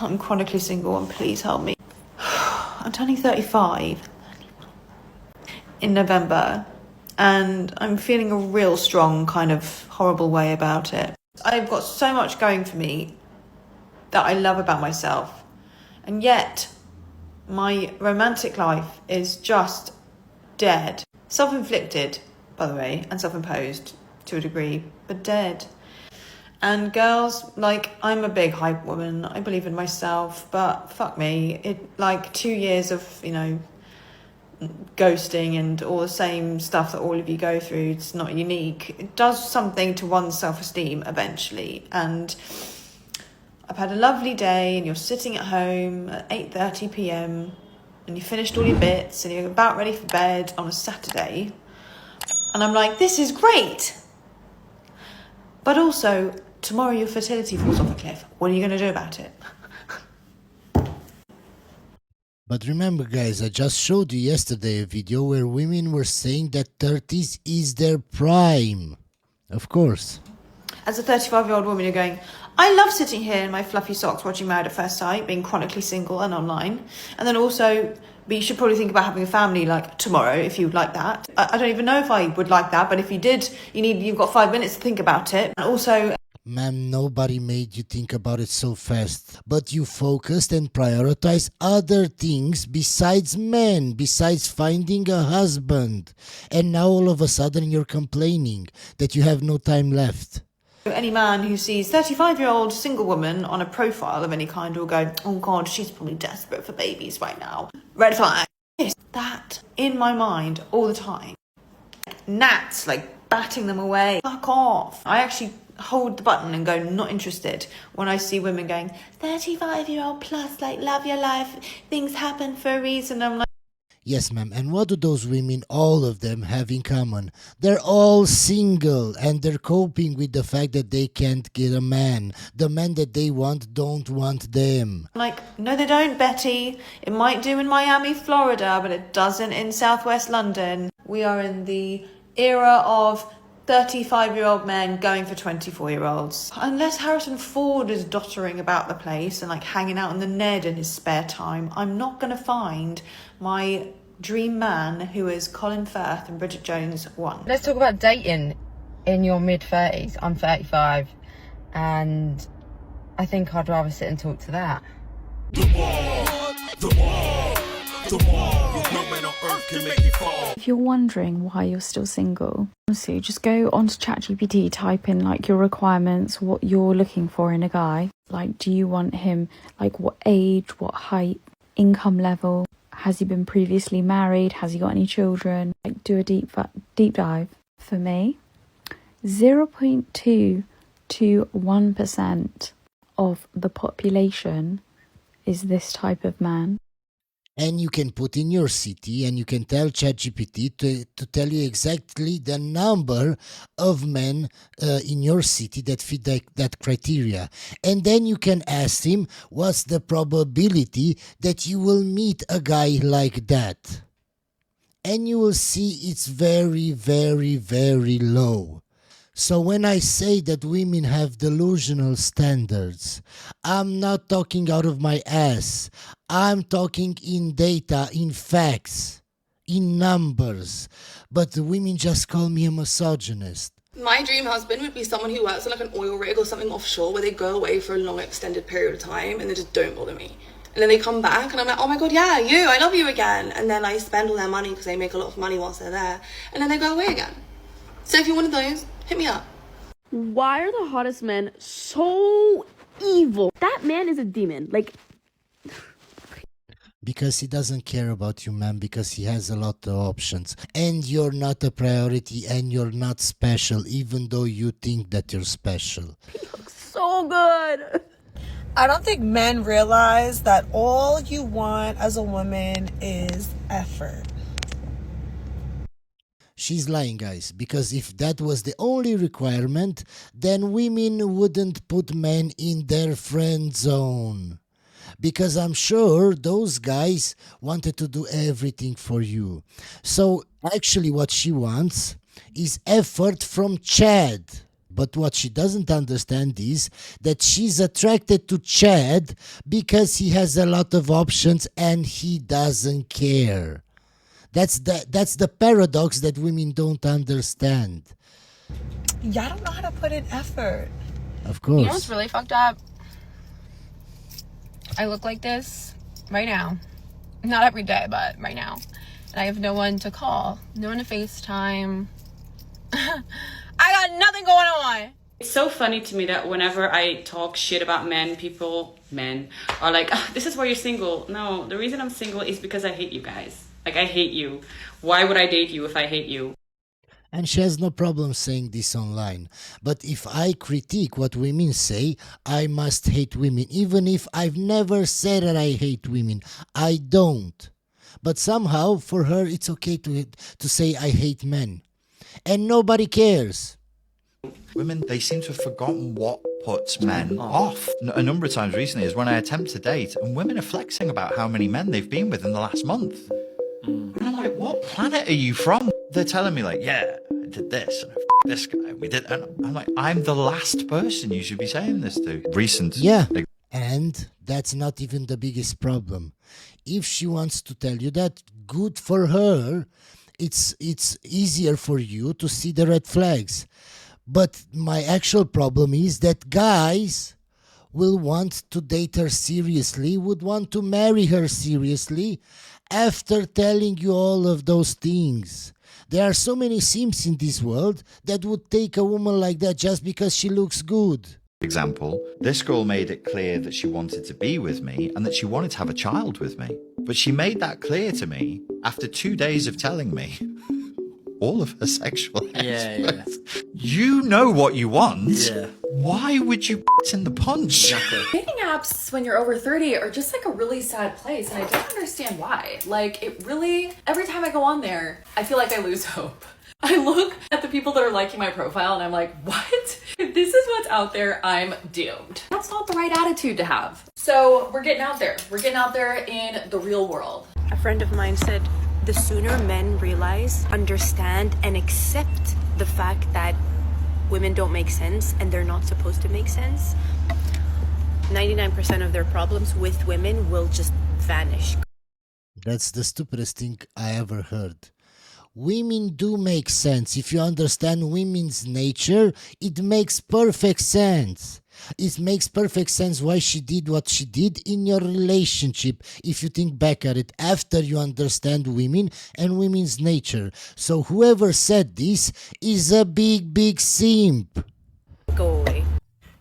I'm chronically single and please help me. I'm turning 35 in November and I'm feeling a real strong kind of horrible way about it. I've got so much going for me that I love about myself, and yet my romantic life is just dead. Self-inflicted, by the way, and self-imposed to a degree, but dead. And girls, like, I'm a big hype woman. I believe in myself, but fuck me. 2 years of, ghosting and all the same stuff that all of you go through, it's not unique. It does something to one's self-esteem eventually. And I've had a lovely day and you're sitting at home at 8:30 p.m. and you finished all your bits and you're about ready for bed on a Saturday. And I'm like, this is great. But also, tomorrow your fertility falls off a cliff. What are you going to do about it? But remember, guys, I just showed you yesterday a video where women were saying that 30s is their prime. Of course. As a 35-year-old woman, you're going, I love sitting here in my fluffy socks watching Married at First Sight, being chronically single and online. And then also, but you should probably think about having a family like tomorrow if you would like that. I don't even know if I would like that, but if you did, you've got 5 minutes to think about it. And also, ma'am, nobody made you think about it so fast. But you focused and prioritized other things besides men, besides finding a husband. And now all of a sudden you're complaining that you have no time left. any man who sees 35-year-old single woman on a profile of any kind will go, oh God, she's probably desperate for babies right now. Red flag. It's that in my mind all the time. Gnats, like batting them away. Fuck off. I actually hold the button and go, not interested, when I see women going, 35-year-old plus, like, love your life, things happen for a reason. I'm like, yes, ma'am. And what do those women, all of them, have in common? They're all single and they're coping with the fact that they can't get a man. The men that they want don't want them. like, no, they don't, Betty. It might do in Miami, Florida, but it doesn't in Southwest London. We are in the era of 35-year-old men going for 24-year-olds. Unless Harrison Ford is dottering about the place and like hanging out in the Ned in his spare time, I'm not going to find my dream man who is Colin Firth and Bridget Jones 1. Let's talk about dating in your mid-30s. I'm 35 and I think I'd rather sit and talk to that. If you're wondering why you're still single, honestly, just go onto ChatGPT, type in like your requirements, what you're looking for in a guy. Like, do you want him, like, what age, what height, income level? Has he been previously married? Has he got any children? Like, do a deep dive. For me, 0.2 to 1% of the population is this type of man. And you can put in your city and you can tell ChatGPT to tell you exactly the number of men in your city that fit that criteria. And then you can ask him what's the probability that you will meet a guy like that. And you will see it's very, very, very low. So when I say that women have delusional standards, I'm not talking out of my ass. I'm talking in data, in facts, in numbers. But the women just call me a misogynist. My dream husband would be someone who works on like an oil rig or something offshore where they go away for a long extended period of time and they just don't bother me. And then they come back and I'm like, oh my God, yeah, I love you again. And then I spend all their money because they make a lot of money whilst they're there. And then they go away again. So if you're one of those, hit me up. Why are the hottest men so evil? That man is a demon. Like, because he doesn't care about you, man, because he has a lot of options. And you're not a priority and you're not special, even though you think that you're special. he looks so good. I don't think men realize that all you want as a woman is effort. She's lying, guys, because if that was the only requirement, then women wouldn't put men in their friend zone. Because I'm sure those guys wanted to do everything for you. So actually what she wants is effort from Chad. But what she doesn't understand is that she's attracted to Chad because he has a lot of options and he doesn't care. That's the paradox that women don't understand. Y'all don't know how to put in effort. Of course. You know what's really fucked up? I look like this right now. Not every day, but right now. And I have no one to call, no one to FaceTime. I got nothing going on. It's so funny to me that whenever I talk shit about men are like, oh, this is why you're single. No, the reason I'm single is because I hate you guys. Like, I hate you. Why would I date you if I hate you? And she has no problem saying this online. But if I critique what women say, I must hate women. Even if I've never said that I hate women. I don't. But somehow, for her, it's okay to say I hate men. And nobody cares. Women, they seem to have forgotten what puts men off. A number of times recently is when I attempt to date and women are flexing about how many men they've been with in the last month. And I'm like, what planet are you from? They're telling me like, yeah, I did this and I f***ed this guy and we did, and I'm like, I'm the last person you should be saying this to. Recent. Yeah. And that's not even the biggest problem. If she wants to tell you that, good for her. It's easier for you to see the red flags. But my actual problem is that guys will want to date her seriously, would want to marry her seriously after telling you all of those things. There are so many simps in this world that would take a woman like that just because she looks good. Example, this girl made it clear that she wanted to be with me and that she wanted to have a child with me. But she made that clear to me after 2 days of telling me all of her sexual exploits. You know what you want. Yeah. Why would you in the punch? Exactly. Dating apps when you're over 30 are just like a really sad place, and I don't understand why. Like, it really, every time I go on there, I feel like I lose hope. I look at the people that are liking my profile and I'm like, what? If this is what's out there, I'm doomed. That's not the right attitude to have. So we're getting out there. We're getting out there in the real world. A friend of mine said, the sooner men realize, understand, and accept the fact that women don't make sense and they're not supposed to make sense, 99% of their problems with women will just vanish. That's the stupidest thing I ever heard. Women do make sense. If you understand women's nature, it makes perfect sense. It makes perfect sense why she did what she did in your relationship, if you think back at it, after you understand women and women's nature. So whoever said this is a big simp. Go away.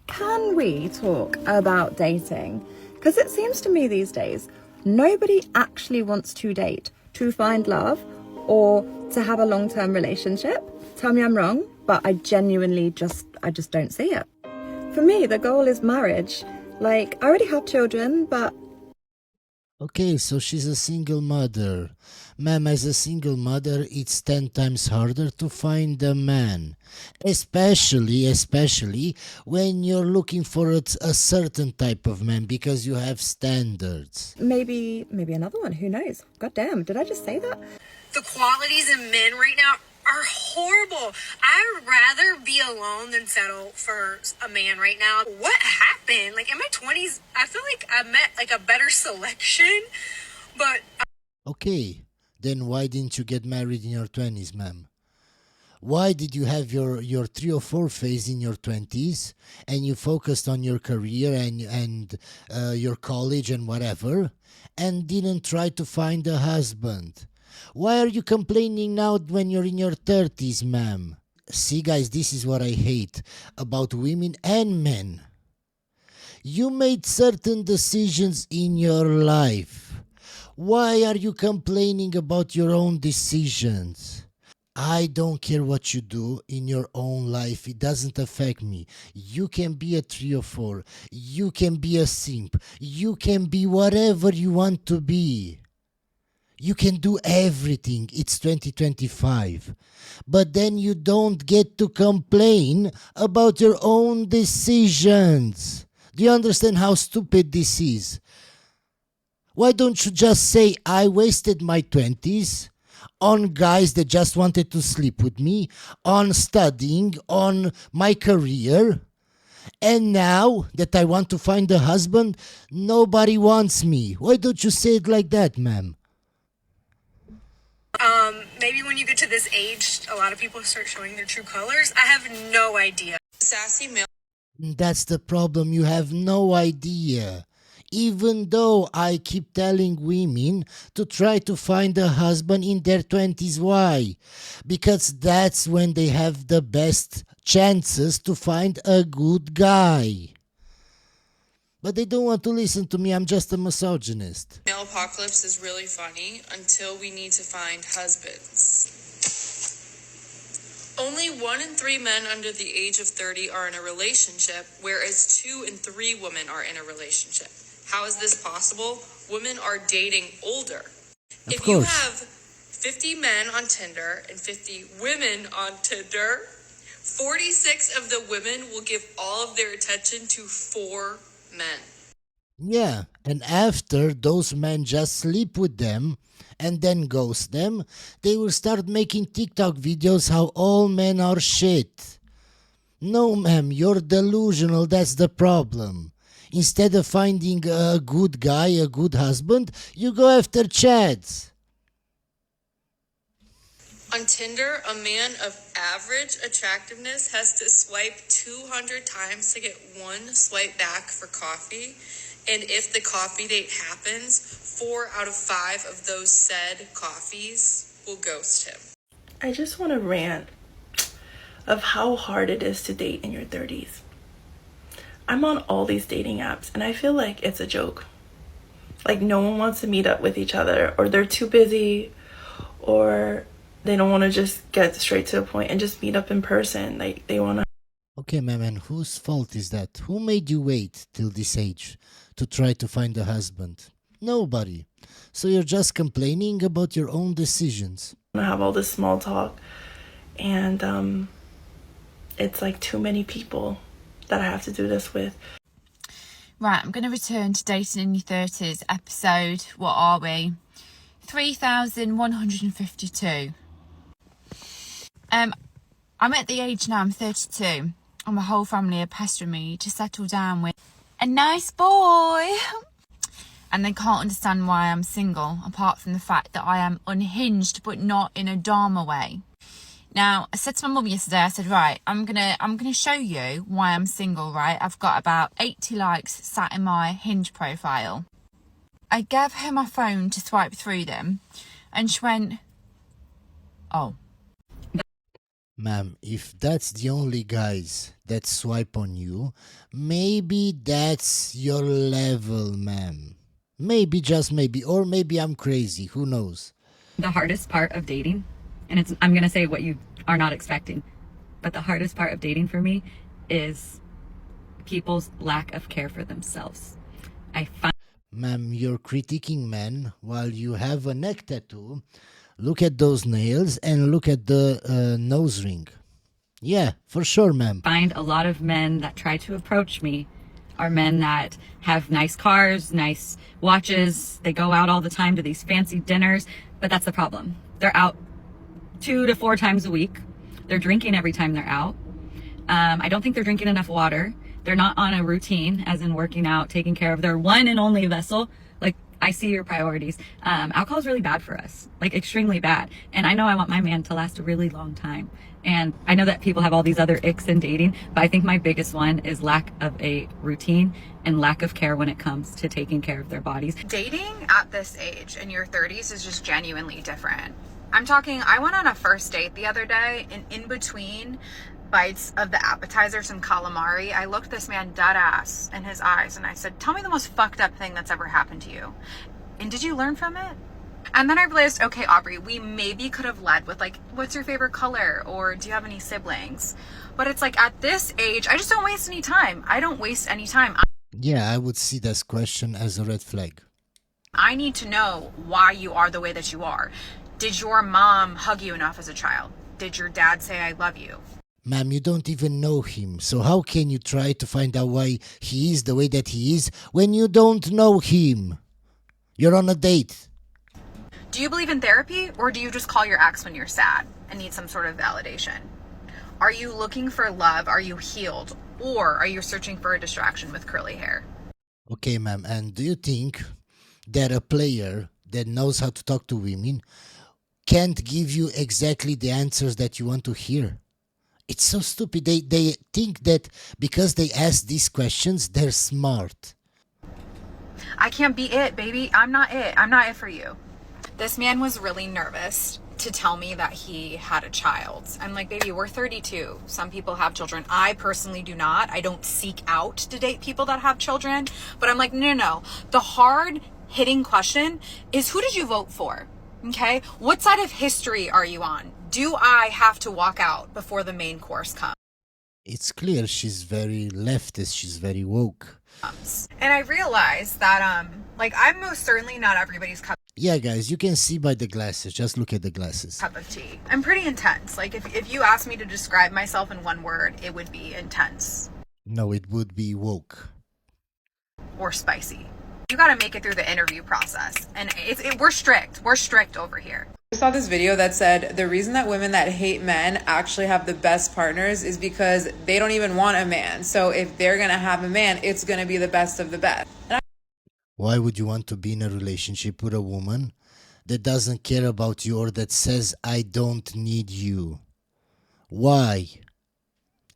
Can we talk about dating? Because it seems to me these days, nobody actually wants to date to find love or to have a long-term relationship. Tell me I'm wrong, but I genuinely just don't see it. For me, the goal is marriage. Like, I already have children, but... Okay, so she's a single mother. Ma'am, as a single mother, it's 10 times harder to find a man. Especially when you're looking for a certain type of man, because you have standards. Maybe another one, who knows? God damn, did I just say that? The qualities in men right now are horrible. I would rather be alone than settle for a man right now. What happened? Like, in my 20s, I feel like I met like a better selection, but... Okay, then why didn't you get married in your 20s, ma'am? Why did you have your 3 or 4 phase in your 20s and you focused on your career and your college and whatever and didn't try to find a husband? Why are you complaining now when you're in your 30s, ma'am? See, guys, this is what I hate about women and men. You made certain decisions in your life. Why are you complaining about your own decisions? I don't care what you do in your own life. It doesn't affect me. You can be a 3 or 4. You can be a simp. You can be whatever you want to be. You can do everything. It's 2025. But then you don't get to complain about your own decisions. Do you understand how stupid this is? Why don't you just say, I wasted my 20s, on guys that just wanted to sleep with me, on studying, on my career. And now that I want to find a husband, nobody wants me. Why don't you say it like that, ma'am? Maybe when you get to this age, a lot of people start showing their true colors. I have no idea. Sassy male. That's the problem, you have no idea. Even though I keep telling women to try to find a husband in their 20s. Why? Because that's when they have the best chances to find a good guy. But they don't want to listen to me, I'm just a misogynist. Male apocalypse is really funny until we need to find husbands. Only 1 in 3 men under the age of 30 are in a relationship, whereas 2 in 3 women are in a relationship. How is this possible? Women are dating older. If you have 50 men on Tinder and 50 women on Tinder, 46 of the women will give all of their attention to 4 men. Yeah, and after those men just sleep with them and then ghost them, they will start making TikTok videos how all men are shit. No, ma'am, you're delusional, that's the problem. Instead of finding a good guy, a good husband, you go after chads. On Tinder, a man of average attractiveness has to swipe 200 times to get 1 swipe back for coffee. And if the coffee date happens, 4 out of 5 of those said coffees will ghost him. I just want to rant of how hard it is to date in your 30s. I'm on all these dating apps and I feel like it's a joke. Like no one wants to meet up with each other, or they're too busy, or they don't want to just get straight to the point and just meet up in person. Like they want to. Okay, ma'am, and whose fault is that? Who made you wait till this age to try to find a husband? Nobody. So you're just complaining about your own decisions. I have all this small talk, and it's like too many people that I have to do this with. Right, I'm going to return to Dating in Your 30s episode, what are we? 3,152. I'm at the age now, I'm 32, and my whole family are pestering me to settle down with a nice boy. And they can't understand why I'm single, apart from the fact that I am unhinged, but not in a Dharma way. Now, I said to my mum yesterday, I said, right, I'm gonna show you why I'm single, right? I've got about 80 likes sat in my Hinge profile. I gave her my phone to swipe through them, and she went, oh. Ma'am, if that's the only guys that swipe on you, maybe that's your level, ma'am. Maybe, just maybe, or maybe I'm crazy, who knows? The hardest part of dating, and I'm going to say what you are not expecting, but the hardest part of dating for me is people's lack of care for themselves. Ma'am, you're critiquing men while you have a neck tattoo. Look at those nails and look at the nose ring. Yeah, for sure, ma'am. Find a lot of men that try to approach me are men that have nice cars, nice watches. They go out all the time to these fancy dinners, but that's the problem. They're out 2 to 4 times a week. They're drinking every time they're out. I don't think they're drinking enough water. They're not on a routine, as in working out, taking care of their one and only vessel. Like, I see your priorities. Alcohol is really bad for us, like extremely bad. And I know I want my man to last a really long time. And I know that people have all these other icks in dating, but I think my biggest one is lack of a routine and lack of care when it comes to taking care of their bodies. Dating at this age in your 30s is just genuinely different. I'm talking, I went on a first date the other day, and in between bites of the appetizer, some calamari, I looked this man dead ass in his eyes and I said, tell me the most fucked up thing that's ever happened to you. And did you learn from it? And then I realized, okay, Aubrey, we maybe could have led with like, what's your favorite color? Or do you have any siblings? But it's like at this age, I just don't waste any time. I don't waste any time. Yeah, I would see this question as a red flag. I need to know why you are the way that you are. Did your mom hug you enough as a child? Did your dad say, I love you? Ma'am, you don't even know him, so how can you try to find out why he is the way that he is when you don't know him? You're on a date. Do you believe in therapy, or do you just call your ex when you're sad and need some sort of validation? Are you looking for love? Are you healed? Or are you searching for a distraction with curly hair? Okay, ma'am, and do you think that a player that knows how to talk to women can't give you exactly the answers that you want to hear? It's so stupid. They think that because they ask these questions, they're smart. I can't be it, baby. I'm not it. I'm not it for you. This man was really nervous to tell me that he had a child. I'm like, baby, we're 32. Some people have children. I personally do not. I don't seek out to date people that have children. But I'm like, no. The hard hitting question is, who did you vote for? Okay. What side of history are you on? Do I have to walk out before the main course comes? It's clear she's very leftist. She's very woke. And I realized that, I'm most certainly not everybody's cup. Yeah, guys, you can see by the glasses. Just look at the glasses. Cup of tea. I'm pretty intense. Like, if you asked me to describe myself in one word, it would be intense. No, it would be woke. Or spicy. You gotta make it through the interview process. And we're strict. We're strict over here. I saw this video that said the reason that women that hate men actually have the best partners is because they don't even want a man. So if they're gonna have a man, it's gonna be the best of the best. Why would you want to be in a relationship with a woman that doesn't care about you or that says, I don't need you? Why?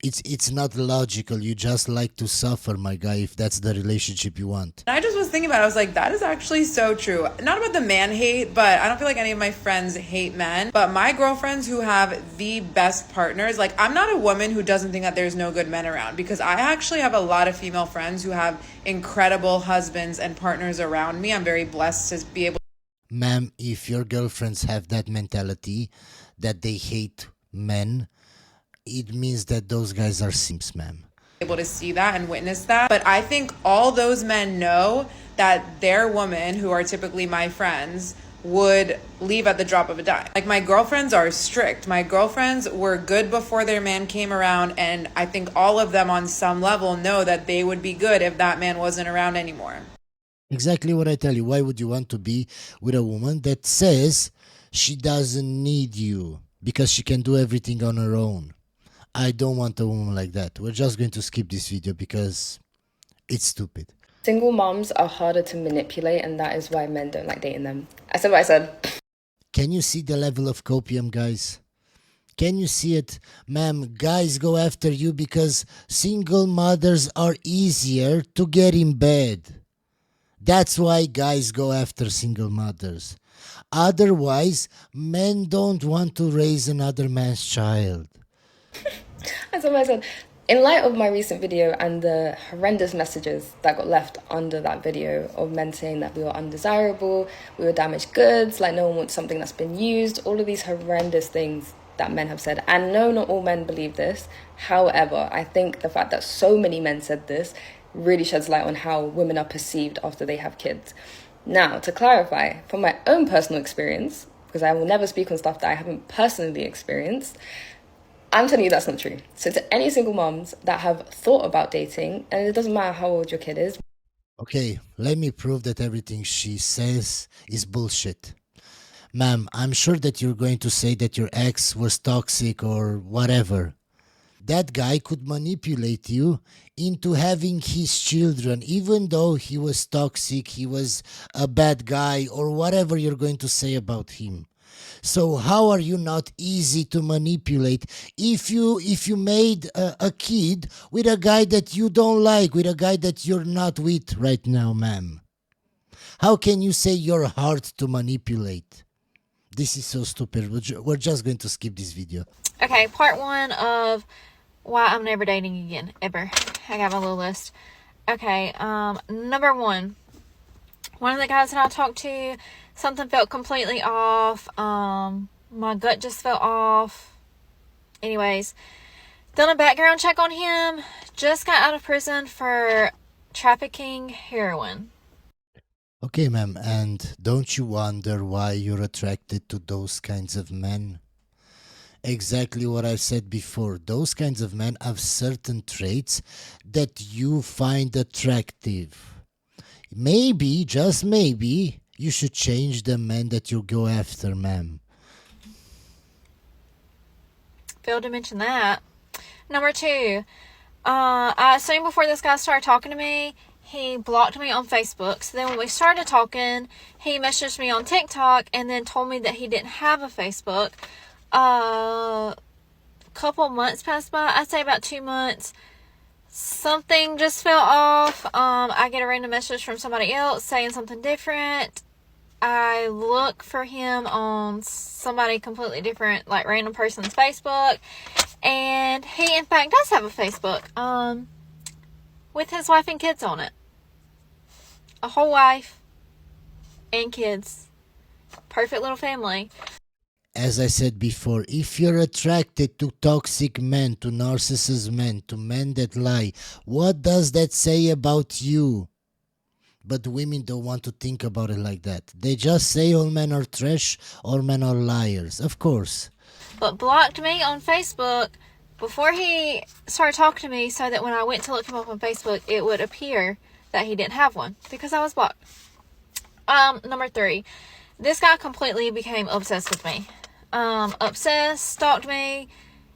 It's not logical. You just like to suffer, my guy, if that's the relationship you want. And I just was thinking about it. I was like, that is actually so true. Not about the man hate, but I don't feel like any of my friends hate men. But my girlfriends who have the best partners, like, I'm not a woman who doesn't think that there's no good men around, because I actually have a lot of female friends who have incredible husbands and partners around me. I'm very blessed to be able. Ma'am, if your girlfriends have that mentality that they hate men, it means that those guys are simps, ma'am. Able to see that and witness that. But I think all those men know that their women, who are typically my friends, would leave at the drop of a dime. Like, my girlfriends are strict. My girlfriends were good before their man came around, and I think all of them on some level know that they would be good if that man wasn't around anymore. Exactly what I tell you. Why would you want to be with a woman that says she doesn't need you because she can do everything on her own? I don't want a woman like that. We're just going to skip this video because it's stupid. Single moms are harder to manipulate, and that is why men don't like dating them. I said what I said. Can you see the level of copium, guys? Can you see it? Ma'am, guys go after you because single mothers are easier to get in bed. That's why guys go after single mothers. Otherwise, men don't want to raise another man's child. That's what I said. In light of my recent video and the horrendous messages that got left under that video of men saying that we were undesirable, we were damaged goods, like no one wants something that's been used, all of these horrendous things that men have said. And no, not all men believe this. However, I think the fact that so many men said this really sheds light on how women are perceived after they have kids. Now, to clarify, from my own personal experience, because I will never speak on stuff that I haven't personally experienced, I'm telling you that's not true. So to any single moms that have thought about dating, and it doesn't matter how old your kid is. Okay, let me prove that everything she says is bullshit. Ma'am, I'm sure that you're going to say that your ex was toxic or whatever. That guy could manipulate you into having his children, even though he was toxic, he was a bad guy, or whatever you're going to say about him. So how are you not easy to manipulate if you made a kid with a guy that you don't like, with a guy that you're not with right now, ma'am? How can you say you're hard to manipulate? This is so stupid. We're just going to skip this video. Okay, part one of why I'm never dating again, ever. I got my little list. Okay, number one of the guys that I talked to, something felt completely off. My gut just felt off. Anyways, done a background check on him. Just got out of prison for trafficking heroin. Okay, ma'am, and don't you wonder why you're attracted to those kinds of men? Exactly what I said before. Those kinds of men have certain traits that you find attractive. Maybe, just maybe, You should change the men that you go after, ma'am. Failed to mention that. Number 2, I assume before this guy started talking to me, he blocked me on Facebook. So then when we started talking, he messaged me on TikTok and then told me that he didn't have a Facebook. Couple months passed by. I'd say about 2 months. Something just fell off. I get a random message from somebody else saying something different. I look for him on somebody completely different, like random person's Facebook, and he in fact does have a Facebook, with his wife and kids on it. A whole wife and kids. Perfect little family. As I said before, if you're attracted to toxic men, to narcissist men, to men that lie, what does that say about you? But women don't want to think about it like that. They just say all men are trash, all men are liars. Of course. But blocked me on Facebook before he started talking to me, so that when I went to look him up on Facebook, it would appear that he didn't have one because I was blocked. Number 3, this guy completely became obsessed with me. Obsessed, stalked me,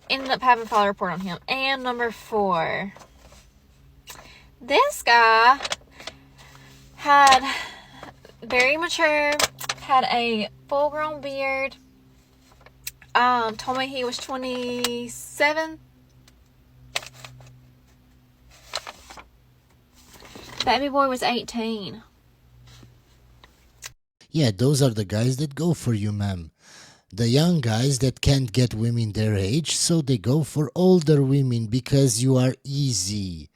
ended up having a file report on him. And number 4, this guy had very mature, had a full-grown beard, told me he was 27. Baby boy was 18. Yeah, those are the guys that go for you, ma'am. The young guys that can't get women their age, so they go for older women because you are easy.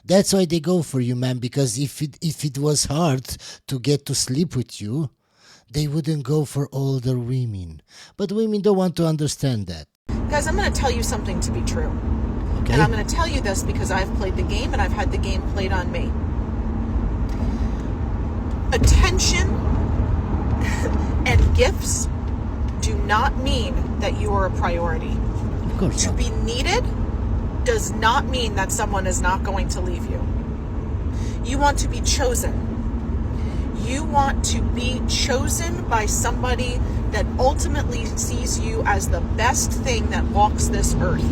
That's why they go for you, ma'am, because if it was hard to get to sleep with you, they wouldn't go for older women. But women don't want to understand that. Guys, I'm going to tell you something to be true. Okay? And I'm going to tell you this because I've played the game and I've had the game played on me. Attention and gifts do not mean that you are a priority. Of course To not. be needed does not mean that someone is not going to leave you. You want to be chosen. You want to be chosen by somebody that ultimately sees you as the best thing that walks this earth.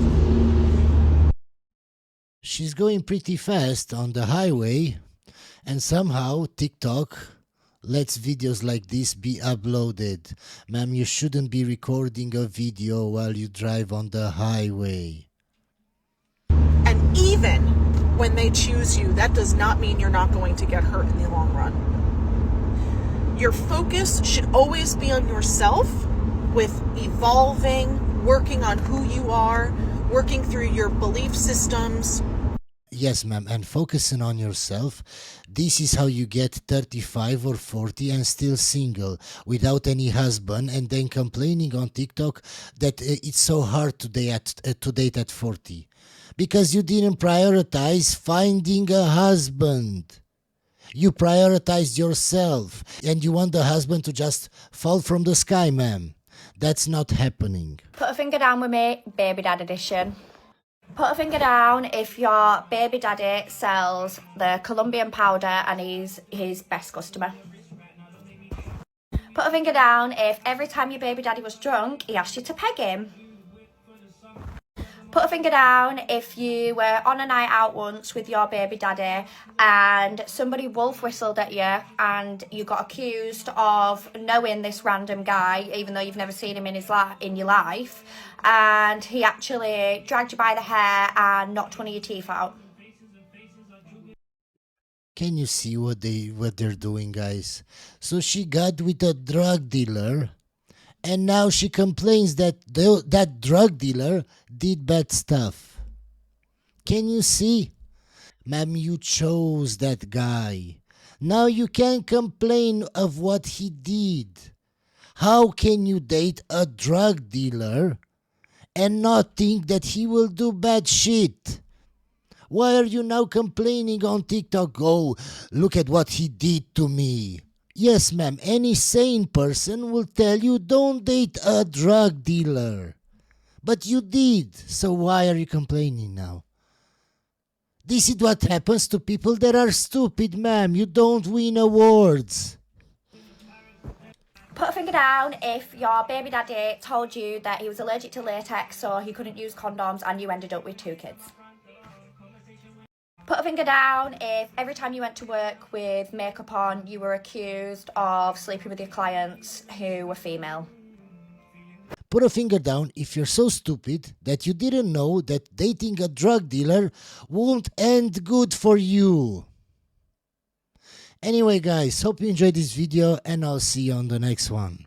She's going pretty fast on the highway, and somehow TikTok lets videos like this be uploaded. Ma'am, you shouldn't be recording a video while you drive on the highway. And even when they choose you, that does not mean you're not going to get hurt in the long run. Your focus should always be on yourself, with evolving, working on who you are, working through your belief systems. Yes, ma'am, and focusing on yourself. This is how you get 35 or 40 and still single, without any husband, and then complaining on TikTok that it's so hard to date at 40. Because you didn't prioritize finding a husband. You prioritized yourself, and you want the husband to just fall from the sky, ma'am. That's not happening. Put a finger down with me, baby dad edition. Put a finger down if your baby daddy sells the Colombian powder and he's his best customer. Put a finger down if every time your baby daddy was drunk, he asked you to peg him. Put a finger down if you were on a night out once with your baby daddy and somebody wolf whistled at you and you got accused of knowing this random guy, even though you've never seen him in your life, and he actually dragged you by the hair and knocked one of your teeth out. Can you see what they're doing, guys? So she got with a drug dealer, and now she complains that that drug dealer did bad stuff. Can you see? Ma'am, you chose that guy. Now you can't complain of what he did. How can you date a drug dealer and not think that he will do bad shit? Why are you now complaining on TikTok? Oh, look at what he did to me. Yes, ma'am, any sane person will tell you don't date a drug dealer. But you did, so why are you complaining now? This is what happens to people that are stupid, ma'am. You don't win awards. Put a finger down if your baby daddy told you that he was allergic to latex so he couldn't use condoms and you ended up with 2 kids. Put a finger down if every time you went to work with makeup on you were accused of sleeping with your clients who were female. Put a finger down if you're so stupid that you didn't know that dating a drug dealer won't end good for you. Anyway guys, hope you enjoyed this video and I'll see you on the next one.